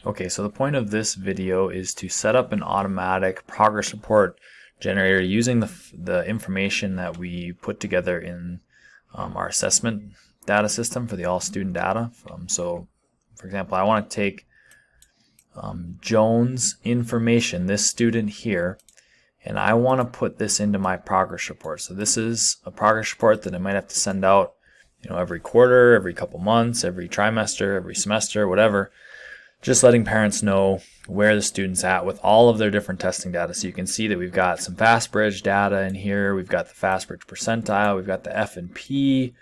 Okay, so the point of this video is to set up an automatic progress report generator using the information that we put together in our assessment data system for the all student data. So for example, I want to take Joan's information, this student here, and I want to put this into my progress report. So this is a progress report that I might have to send out, every quarter, every couple months, every trimester, every semester, whatever. Just letting parents know where the student's at with all of their different testing data. So you can see that we've got some FastBridge data in here. We've got the FastBridge percentile. We've got the F&P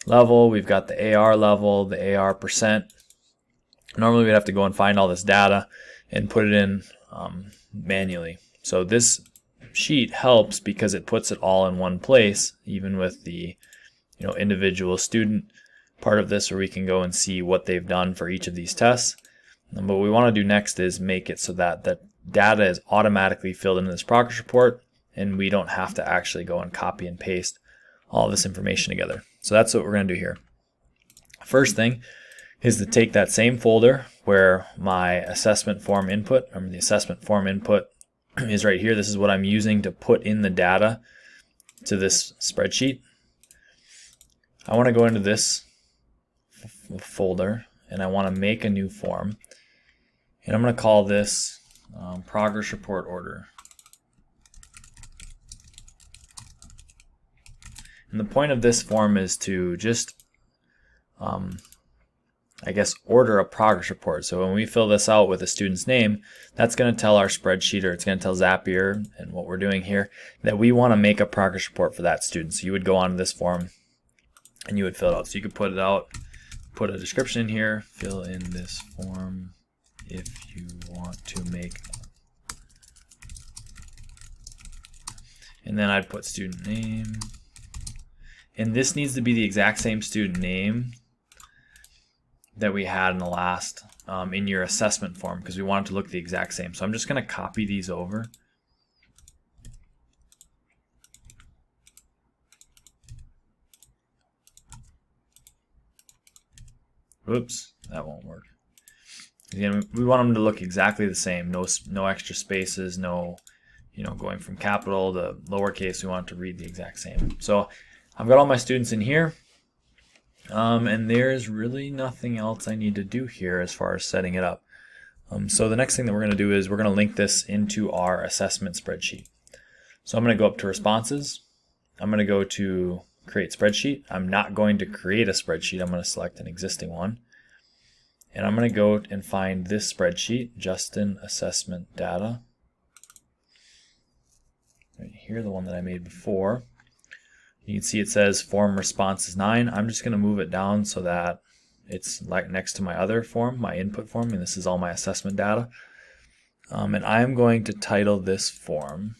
level. We've got the AR level, the AR percent. Normally we'd have to go and find all this data and put it in manually. So this sheet helps because it puts it all in one place, even with the individual student part of this, where we can go and see what they've done for each of these tests. And what we want to do next is make it so that that data is automatically filled into this progress report, and we don't have to actually go and copy and paste all this information together. So that's what we're going to do here. First thing is to take that same folder where my assessment form input, the assessment form input is right here. This is what I'm using to put in the data to this spreadsheet. I want to go into this folder and I want to make a new form. And I'm going to call this progress report order. And the point of this form is to just, order a progress report. So when we fill this out with a student's name, that's going to tell our spreadsheet, or it's going to tell Zapier, and what we're doing here, that we want to make a progress report for that student. So you would go onto this form and you would fill it out. So you could put it out, put a description in here, fill in this form if you want to make, and then I'd put student name, and this needs to be the exact same student name that we had in the last in your assessment form, because we want it to look the exact same. So I'm just going to copy these over. Oops, that won't work. Again, we want them to look exactly the same. No extra spaces, no, going from capital to lowercase. We want it to read the exact same. So I've got all my students in here, and there's really nothing else I need to do here as far as setting it up. So the next thing that we're going to do is we're going to link this into our assessment spreadsheet. So I'm going to go up to responses. I'm going to go to create spreadsheet. I'm not going to create a spreadsheet. I'm going to select an existing one. And I'm going to go and find this spreadsheet, Justin Assessment Data. Right here, the one that I made before. You can see it says form response is 9. I'm just going to move it down so that it's like next to my other form, my input form, and this is all my assessment data. And I'm going to title this form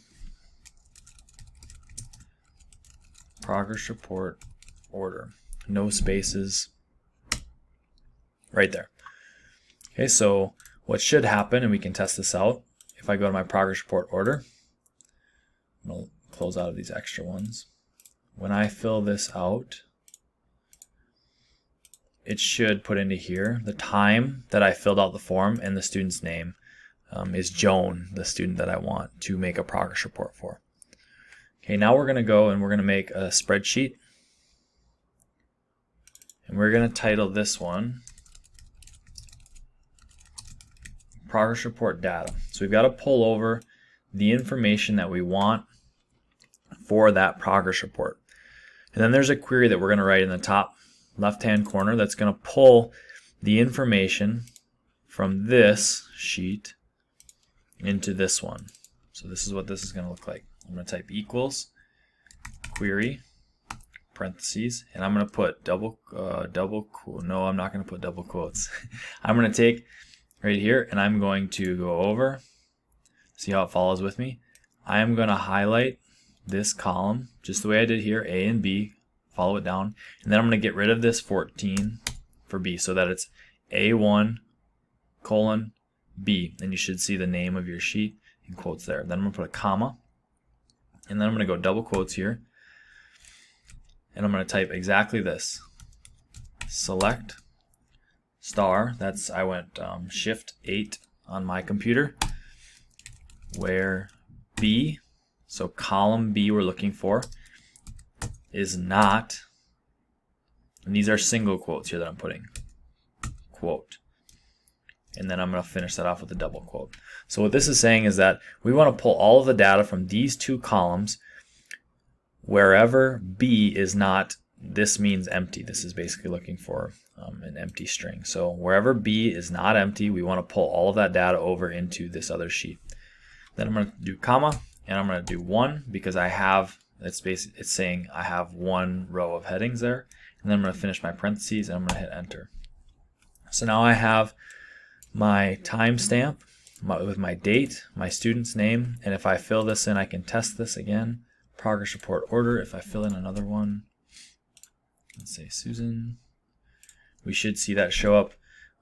Progress Report Order. No spaces. Right there. Okay, so what should happen, and we can test this out, if I go to my progress report order, I'm going to close out of these extra ones. When I fill this out, it should put into here the time that I filled out the form, and the student's name is Joan, the student that I want to make a progress report for. Okay, now we're going to go and we're going to make a spreadsheet, and we're going to title this one Progress Report Data. So we've got to pull over the information that we want for that progress report. And then there's a query that we're going to write in the top left-hand corner that's going to pull the information from this sheet into this one. So this is what this is going to look like. I'm going to type equals query parentheses, and I'm going to put no, I'm not going to put double quotes. I'm going to take right here, and I'm going to go over, see how it follows with me. I am going to highlight this column just the way I did here, A and B, follow it down, and then I'm going to get rid of this 14 for B so that it's A1 colon B, and you should see the name of your sheet in quotes there. Then I'm going to put a comma, and then I'm going to go double quotes here, and I'm going to type exactly this: select star, I went shift 8 on my computer, where B, so column B we're looking for, is not, and these are single quotes here that I'm putting, quote. And then I'm going to finish that off with a double quote. So what this is saying is that we want to pull all of the data from these two columns wherever B is not, this means empty. This is basically looking for an empty string. So wherever B is not empty, we want to pull all of that data over into this other sheet. Then I'm going to do comma, and I'm going to do 1 because I have, it's saying I have one row of headings there. And then I'm going to finish my parentheses, and I'm going to hit enter. So now I have my timestamp with my date, my student's name, and if I fill this in, I can test this again. Progress report order. If I fill in another one, let's say Susan, we should see that show up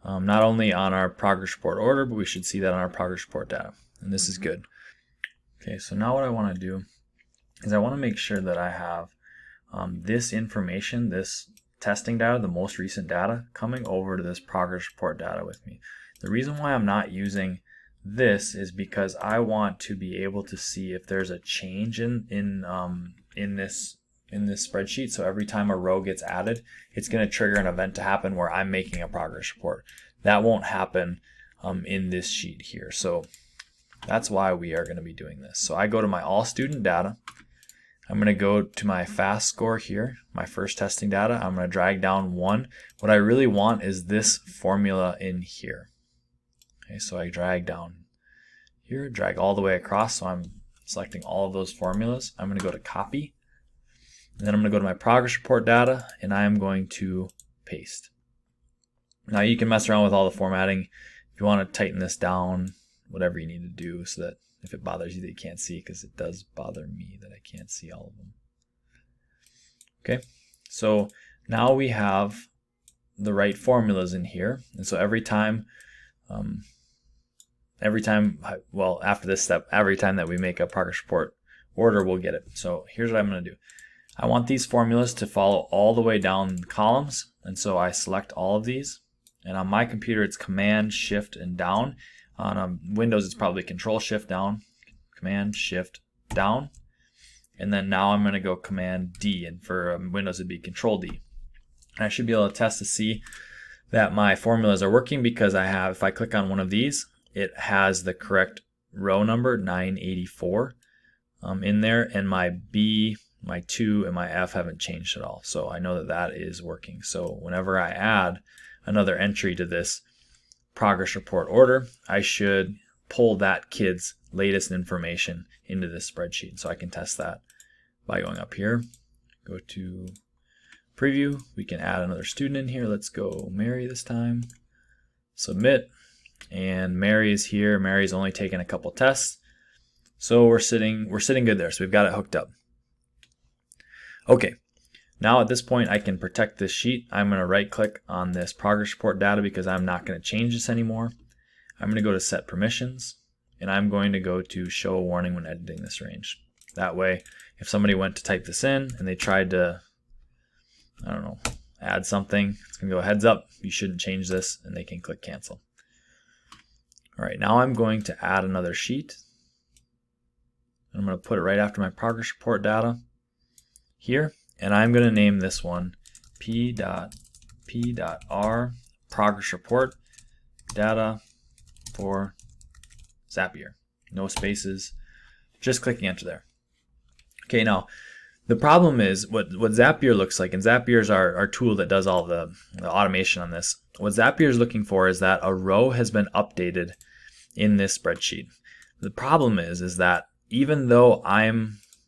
not only on our progress report order, but we should see that on our progress report data. And this is good. Okay, so now what I want to do is I want to make sure that I have this information, this testing data, the most recent data, coming over to this progress report data with me. The reason why I'm not using this is because I want to be able to see if there's a change in this spreadsheet. So every time a row gets added, it's going to trigger an event to happen where I'm making a progress report. That won't happen in this sheet here. So that's why we are going to be doing this. So I go to my all student data. I'm going to go to my fast score here, my first testing data. I'm going to drag down 1. What I really want is this formula in here. Okay, so I drag down here, drag all the way across, so I'm selecting all of those formulas. I'm going to go to copy, and then I'm going to go to my progress report data, and I am going to paste. Now you can mess around with all the formatting. If you want to tighten this down, whatever you need to do, so that if it bothers you that you can't see, because it does bother me that I can't see all of them. Okay, so now we have the right formulas in here, and so every time, well, after this step, every time that we make a progress report order, we'll get it. So here's what I'm going to do. I want these formulas to follow all the way down the columns, and so I select all of these. And on my computer, it's Command, Shift, and down. On Windows, it's probably Control, Shift, down, Command, Shift, down. And then now I'm going to go Command, D, and for Windows, it'd be Control, D. And I should be able to test to see that my formulas are working because I have, if I click on one of these, it has the correct row number, 984, in there, and my B, my 2, and my F haven't changed at all. So I know that that is working. So whenever I add another entry to this progress report order, I should pull that kid's latest information into this spreadsheet. So I can test that by going up here, go to preview. We can add another student in here. Let's go Mary this time. Submit. And Mary is here. Mary's only taken a couple tests. So we're sitting good there. So we've got it hooked up. Okay. Now at this point I can protect this sheet. I'm going to right click on this progress report data because I'm not going to change this anymore. I'm going to go to set permissions, and I'm going to go to show a warning when editing this range. That way, if somebody went to type this in and they tried to, I don't know, add something, it's going to go heads up, you shouldn't change this, and they can click cancel. All right, now I'm going to add another sheet. I'm going to put it right after my progress report data here, and I'm going to name this one P.R progress report data for Zapier. No spaces, just clicking enter there. Okay, now the problem is what Zapier looks like, and Zapier is our tool that does all the automation on this. What Zapier is looking for is that a row has been updated in this spreadsheet. The problem is that even though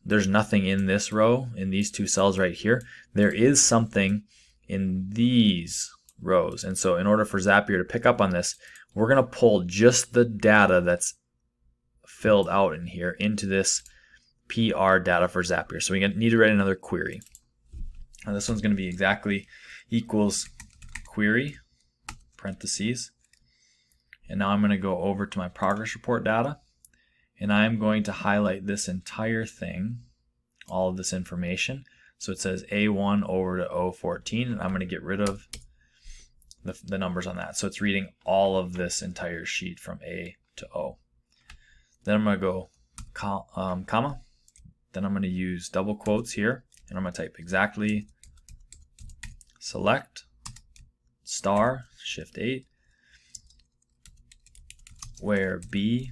there's nothing in this row, in these two cells right here, there is something in these rows. And so in order for Zapier to pick up on this, we're going to pull just the data that's filled out in here into this PR data for Zapier. So we need to write another query. Now this one's going to be exactly equals query, parentheses. And now I'm going to go over to my progress report data, and I'm going to highlight this entire thing, all of this information. So it says A1 over to O14, and I'm going to get rid of the numbers on that. So it's reading all of this entire sheet from A to O. Then I'm going to go comma. Then I'm going to use double quotes here, and I'm going to type exactly select star shift 8 where B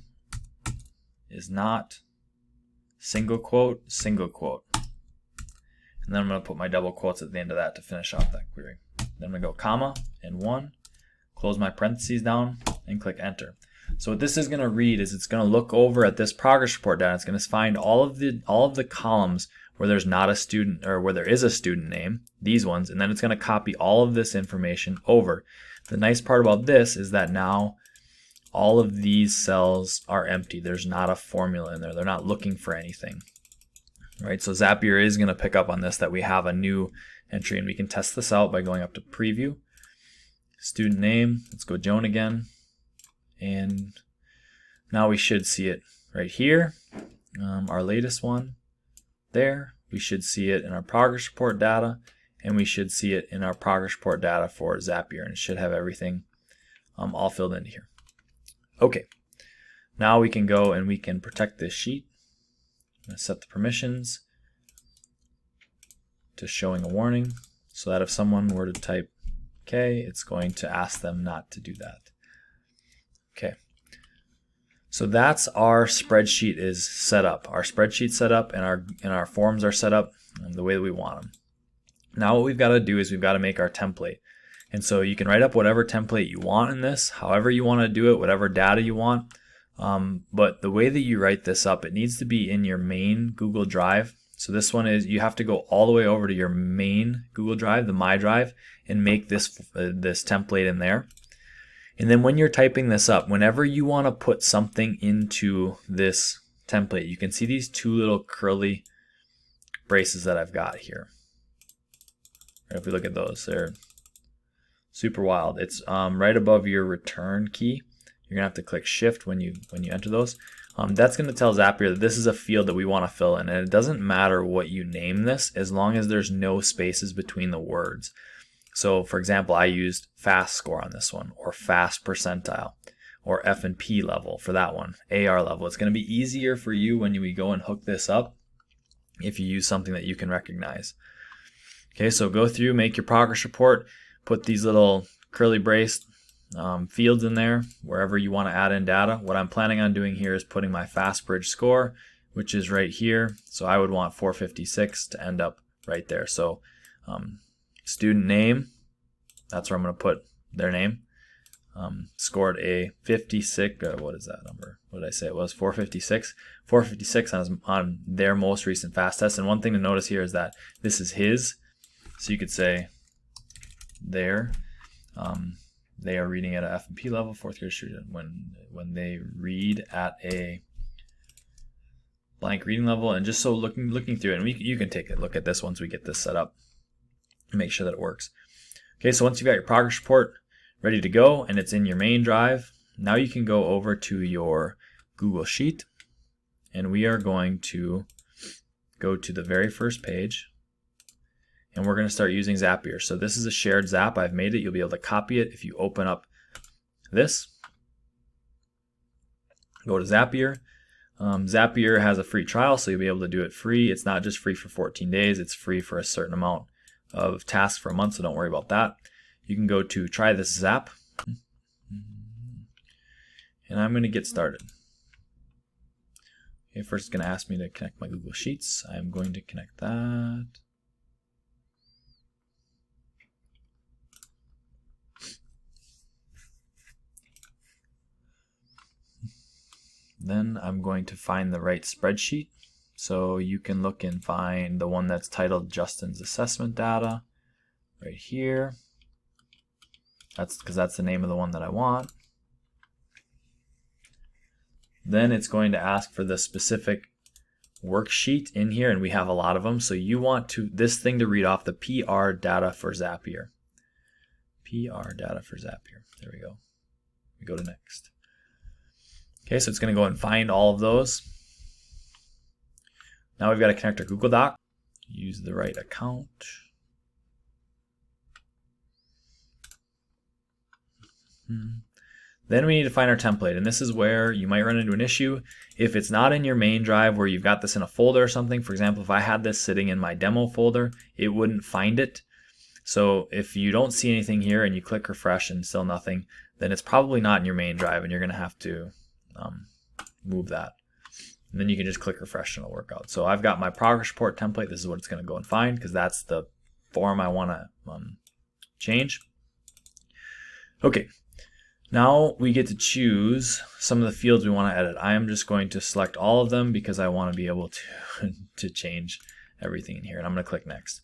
is not single quote. And then I'm going to put my double quotes at the end of that to finish off that query. Then I'm going to go comma and 1, close my parentheses down, and click enter. So what this is going to read is it's going to look over at this progress report data. It's going to find all of the columns where there's not a student, or where there is a student name, these ones, and then it's going to copy all of this information over. The nice part about this is that now all of these cells are empty. There's not a formula in there. They're not looking for anything. Right, so Zapier is going to pick up on this, that we have a new entry, and we can test this out by going up to preview, student name, let's go Joan again, and now we should see it right here, our latest one there. We should see it in our progress report data, and we should see it in our progress report data for Zapier, and it should have everything all filled in here. Okay, now we can go and we can protect this sheet. I'm going to set the permissions to showing a warning, so that if someone were to type K, it's going to ask them not to do that. Okay, so that's our spreadsheet is set up. Our spreadsheet's set up, and our forms are set up the way that we want them. Now what we've got to do is we've got to make our template. And so you can write up whatever template you want in this, however you want to do it, whatever data you want. But the way that you write this up, it needs to be in your main Google Drive. So this one is, you have to go all the way over to your main Google Drive, the My Drive, and make this template in there. And then when you're typing this up, whenever you want to put something into this template, you can see these two little curly braces that I've got here. Right, if we look at those, they're super wild. It's right above your return key. You're gonna have to click shift when you enter those. That's gonna tell Zapier that this is a field that we want to fill in, and it doesn't matter what you name this as long as there's no spaces between the words. So for example, I used fast score on this one, or fast percentile, or F&P level for that one, AR level. It's gonna be easier for you when we go and hook this up if you use something that you can recognize. Okay, so go through, make your progress report, put these little curly braced fields in there wherever you want to add in data. What I'm planning on doing here is putting my FastBridge score, which is right here. So I would want 456 to end up right there. So student name, that's where I'm going to put their name. Scored a 56, what is that number? What did I say it was? 456. 456 on their most recent fast test. And one thing to notice here is that this is his. So you could say there. They are reading at a F&P level, fourth grade student. When they read at a blank reading level, and just so looking through it, and you can take a look at this once we get this set up and make sure that it works. Okay, so once you've got your progress report ready to go and it's in your main drive, now you can go over to your Google Sheet, and we are going to go to the very first page. And we're going to start using Zapier. So this is a shared Zap. I've made it. You'll be able to copy it if you open up this. Go to Zapier. Zapier has a free trial, so you'll be able to do it free. It's not just free for 14 days. It's free for a certain amount of tasks for a month, so don't worry about that. You can go to Try This Zap. And I'm going to get started. Okay, first it's going to ask me to connect my Google Sheets. I'm going to connect that. Then I'm going to find the right spreadsheet. So you can look and find the one that's titled Justin's Assessment Data right here. That's because that's the name of the one that I want. Then it's going to ask for the specific worksheet in here, and we have a lot of them. So you want this thing to read off the PR data for Zapier. PR data for Zapier. There we go. We go to next. Okay, so it's going to go and find all of those. Now we've got to connect our Google Doc. Use the right account. Then we need to find our template, and this is where you might run into an issue. If it's not in your main drive where you've got this in a folder or something, for example, if I had this sitting in my demo folder, it wouldn't find it. So if you don't see anything here and you click refresh and still nothing, then it's probably not in your main drive and you're going to have to move that. And then you can just click refresh and it'll work out. So I've got my progress report template. This is what it's going to go and find because that's the form I want to change. Okay. Now we get to choose some of the fields we want to edit. I am just going to select all of them because I want to be able to change everything in here. And I'm going to click next.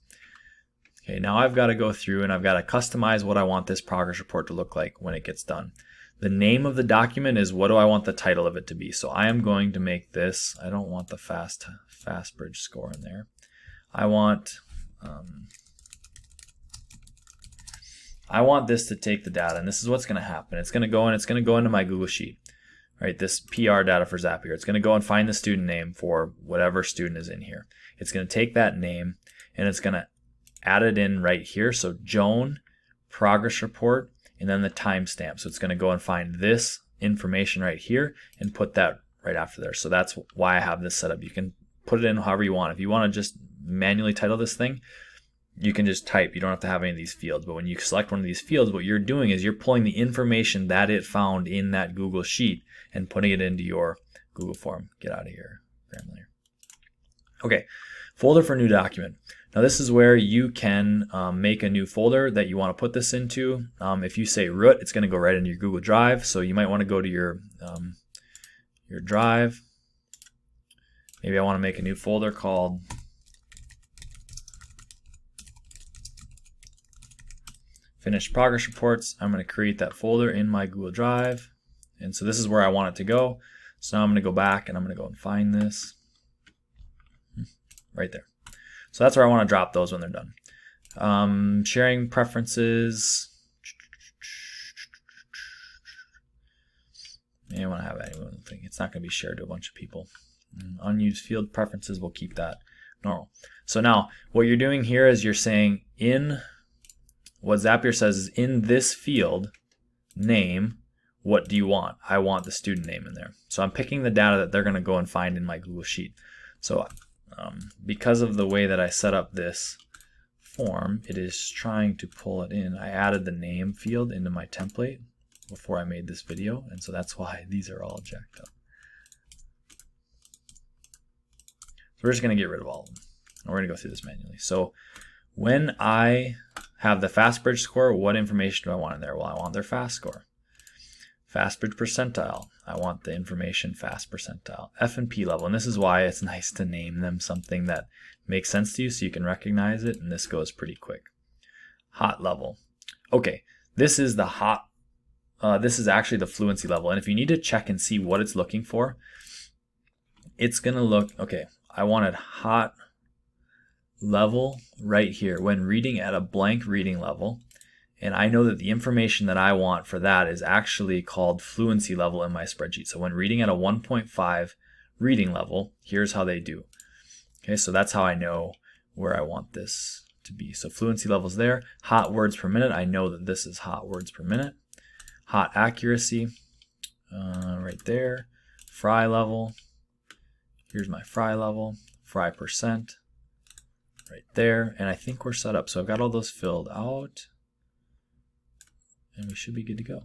Okay, now I've got to go through and I've got to customize what I want this progress report to look like when it gets done. The name of the document is what do I want the title of it to be. So I am going to make this, I don't want the fast bridge score in there. I want this to take the data, and this is what's going to happen. It's going to go and it's going to go into my Google Sheet, right? This PR data for Zapier. It's going to go and find the student name for whatever student is in here. It's going to take that name and it's going to add it in right here. So Joan, progress report, and then the timestamp. So it's going to go and find this information right here and put that right after there. So that's why I have this set up. You can put it in however you want. If you want to just manually title this thing, you can just type. You don't have to have any of these fields. But when you select one of these fields, what you're doing is you're pulling the information that it found in that Google Sheet and putting it into your Google form. Get out of here, Gremlin. Okay, folder for new document. Now this is where you can make a new folder that you want to put this into. If you say root, it's going to go right into your Google Drive. So you might want to go to your Drive. Maybe I want to make a new folder called Finished Progress Reports. I'm going to create that folder in my Google Drive. And so this is where I want it to go. So now I'm going to go back and I'm going to go and find this right there. So that's where I want to drop those when they're done. Sharing preferences. I want to have anyone thing. It's not going to be shared to a bunch of people. Unused field preferences, we'll keep that normal. So now what you're doing here is you're saying in what Zapier says is in this field name, what do you want? I want the student name in there. So I'm picking the data that they're going to go and find in my Google Sheet. So because of the way that I set up this form, it is trying to pull it in. I added the name field into my template before I made this video, and so that's why these are all jacked up. So we're just going to get rid of all of them. And we're going to go through this manually. So when I have the FastBridge score, what information do I want in there? Well, I want their FAST score. FastBridge percentile. I want the information FAST percentile. F&P level. And this is why it's nice to name them something that makes sense to you so you can recognize it. And this goes pretty quick. Hot level. Okay, this is the hot. This is actually the fluency level. And if you need to check and see what it's looking for, it's going to look, okay, I wanted hot level right here when reading at a blank reading level. And I know that the information that I want for that is actually called fluency level in my spreadsheet. So when reading at a 1.5 reading level, here's how they do. Okay, so that's how I know where I want this to be. So fluency level's there. Hot words per minute, I know that this is hot words per minute. Hot accuracy, right there. Fry level, here's my fry level. Fry percent, right there. And I think we're set up. So I've got all those filled out. And we should be good to go.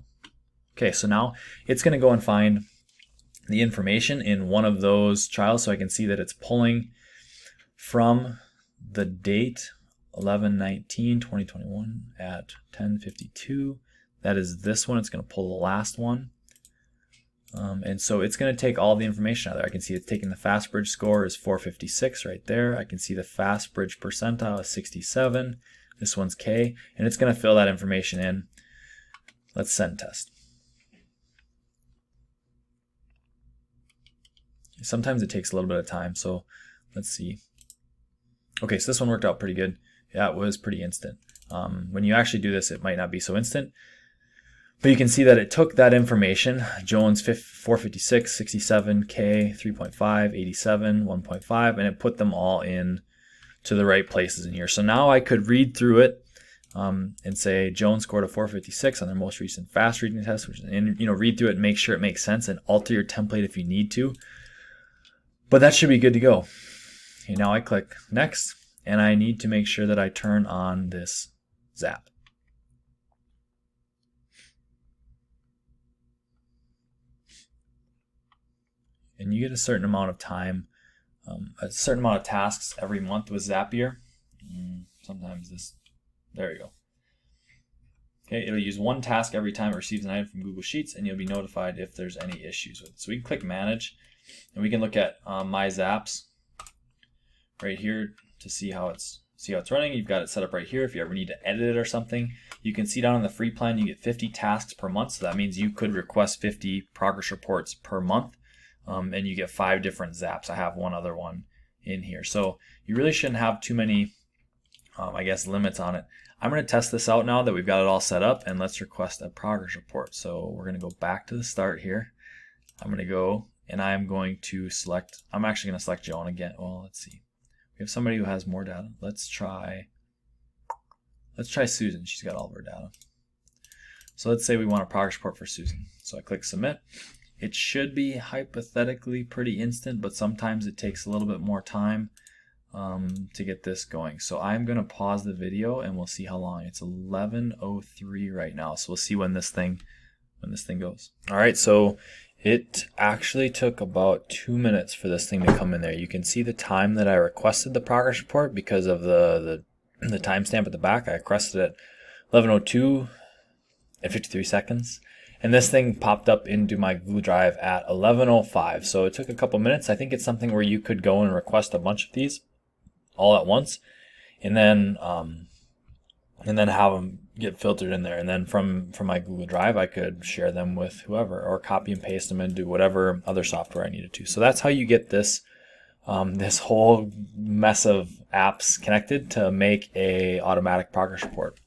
Okay, so now it's going to go and find the information in one of those trials, so I can see that it's pulling from the date 11/19/2021 at 10:52. That is this one. It's going to pull the last one. And so it's going to take all the information out there. I can see it's taking the FastBridge score is 456 right there. I can see the FastBridge percentile is 67. This one's K, and it's going to fill that information in. Let's send test. Sometimes it takes a little bit of time, so let's see. Okay, so this one worked out pretty good. Yeah, it was pretty instant. When you actually do this, it might not be so instant. But you can see that it took that information, Jones 456, 67, K, 3.5, 87, 1.5, and it put them all in to the right places in here. So now I could read through it. and say Joan scored a 456 on their most recent fast reading test, and read through it and make sure it makes sense and alter your template if you need to. But that should be good to go. Okay, now I click next, and I need to make sure that I turn on this Zap. And you get a certain amount of time, a certain amount of tasks every month with Zapier. Sometimes there you go. Okay, it'll use one task every time it receives an item from Google Sheets, and you'll be notified if there's any issues with it. So we can click Manage, and we can look at My Zaps right here to see how it's running. You've got it set up right here. If you ever need to edit it or something, you can see down in the free plan you get 50 tasks per month. So that means you could request 50 progress reports per month, and you get 5 different Zaps. I have one other one in here. So you really shouldn't have too many, limits on it. I'm going to test this out now that we've got it all set up, and let's request a progress report. So we're going to go back to the start here. I'm going to go, and I'm going to select, I'm actually going to select Joan again. Well, let's see. We have somebody who has more data. Let's try Susan. She's got all of her data. So let's say we want a progress report for Susan. So I click Submit. It should be hypothetically pretty instant, but sometimes it takes a little bit more time to get this going. So I'm going to pause the video and we'll see how long. It's 11:03 right now. So we'll see when this thing goes. All right, so it actually took about 2 minutes for this thing to come in there. You can see the time that I requested the progress report because of the timestamp at the back. I requested it 11:02 and 53 seconds. And this thing popped up into my Google Drive at 11:05. So it took a couple minutes. I think it's something where you could go and request a bunch of these all at once, and then have them get filtered in there. And then from my Google Drive, I could share them with whoever, or copy and paste them and do whatever other software I needed to. So that's how you get this this whole mess of apps connected to make a automatic progress report.